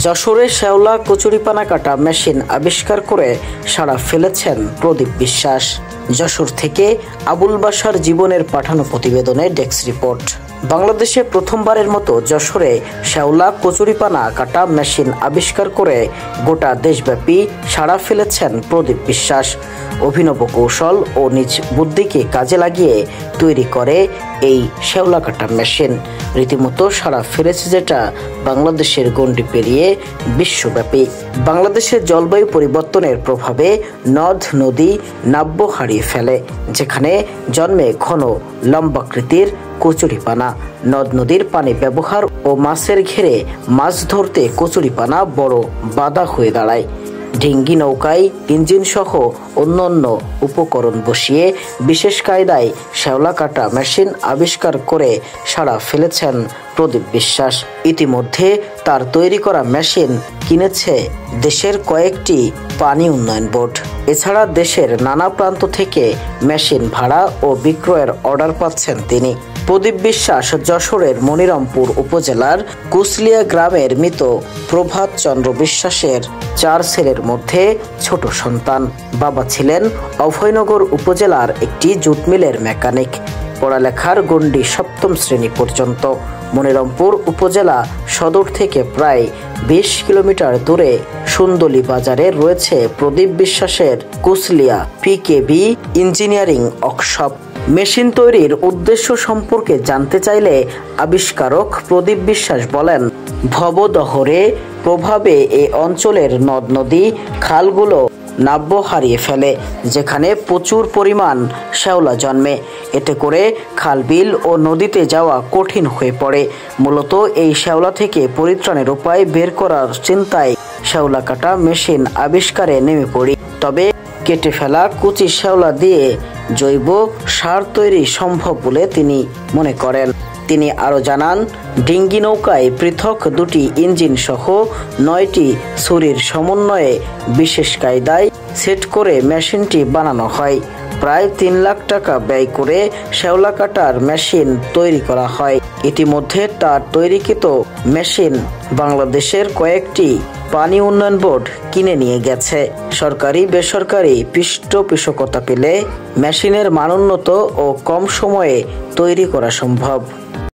যশোরে শ্যাওলা কচুরিপানা কাটা মেশিন আবিষ্কার করে সাড়া ফেলেছেন প্রদীপ বিশ্বাস। যশোর থেকে আবুল বাশার জীবনের পাঠানো প্রতিবেদনে ডেস্ক রিপোর্ট। বাংলাদেশে প্রথমবারের মতো যশোরে শ্যাওলা কচুরিপানা কাটা মেশিন আবিষ্কার করে গোটা দেশব্যাপী সাড়া ফেলেছেন প্রদীপ বিশ্বাস। অভিনব কৌশল ও নিজ বুদ্ধিকে কাজে লাগিয়ে তৈরি করে এই শ্যাওলা কাটা মেশিন রীতিমতো সাড়া ফেলেছে, যেটা বাংলাদেশের গণ্ডি পেরিয়ে বিশ্বব্যাপী। বাংলাদেশের জলবায়ু পরিবর্তনের প্রভাবে নদ নদী নাব্য হারিয়ে ফেলে, যেখানে জন্মে ঘন লম্বাকৃতির কচুরিপানা। নদ নদীর পানি ব্যবহার ও মাছের ঘেরে মাছ ধরতে কচুরিপানা বড় বাধা হয়ে দাঁড়ায়। ডিঙ্গি নৌকায় ইঞ্জিন সহ অন্যান্য উপকরণ বসিয়ে বিশেষ কায়দায় শ্যাওলা কাটা মেশিন আবিষ্কার করে সাড়া ফেলেছেন প্রদীপ বিশ্বাস। ইতিমধ্যে তার তৈরি করা মেশিন কিনেছে দেশের কয়েকটি পানি উন্নয়ন বোর্ড। এছাড়া দেশের নানা প্রান্ত থেকে মেশিন ভাড়া ও বিক্রয়ের অর্ডার পাচ্ছেন তিনি। প্রদীপ বিশ্বাস যশোরের মনিরামপুর উপজেলার কুসলিয়া গ্রামের মৃত প্রভাত চন্দ্র বিশ্বাসের 4 ছেলের মধ্যে ছোট সন্তান। বাবা ছিলেন অভয়নগর উপজেলার একটি জুট মিলের মেকানিক। পড়ালেখার গণ্ডি 7ম শ্রেণী পর্যন্ত। মনিরামপুর উপজেলা সদর থেকে প্রায় 20 কিলোমিটার দূরে সুন্দলী বাজারে রয়েছে প্রদীপ বিশ্বাসের কুসলিয়া পিকেবি ইঞ্জিনিয়ারিং ওয়ার্কশপ। মেশিন তৈরির উদ্দেশ্য সম্পর্কে জানতে চাইলে আবিষ্কারক প্রদীপ বিশ্বাস বলেন, ভবদহরে প্রভাবে এ অঞ্চলের নদ নদী খালগুলো নাব্য হারিয়ে ফেলে, যেখানে প্রচুর পরিমাণ শ্যাওলা জন্মে। এতে করে খাল বিল ও নদীতে যাওয়া কঠিন হয়ে পড়ে। মূলত এই শ্যাওলা থেকে পরিত্রাণের উপায় বের করার চিন্তায় শ্যাওলা কাটা মেশিন আবিষ্কারে নেমে পড়ি। তবে কেটে ফেলা কুচি শ্যাওলা দিয়ে জৈব সার তৈরি সম্ভব বলে তিনি মনে করেন। তিনি আরও জানান, ডিঙ্গি নৌকায় পৃথক 2টি ইঞ্জিন সহ 9টি ছুরির সমন্বয়ে বিশেষ কায়দায় সেট করে মেশিনটি বানানো হয়। প্রায় 3 লাখ টাকা ব্যয় করে শ্যাওলা কাটার মেশিন তৈরি করা হয়। ইতিমধ্যে তার তৈরিকৃত মেশিন বাংলাদেশের কয়েকটি পানি উন্নয়ন বোর্ড কিনে নিয়ে গেছে। সরকারি বেসরকারি পৃষ্ঠপোষকতা পেলে মেশিনের মানোন্নত ও কম সময়ে তৈরি করা সম্ভব।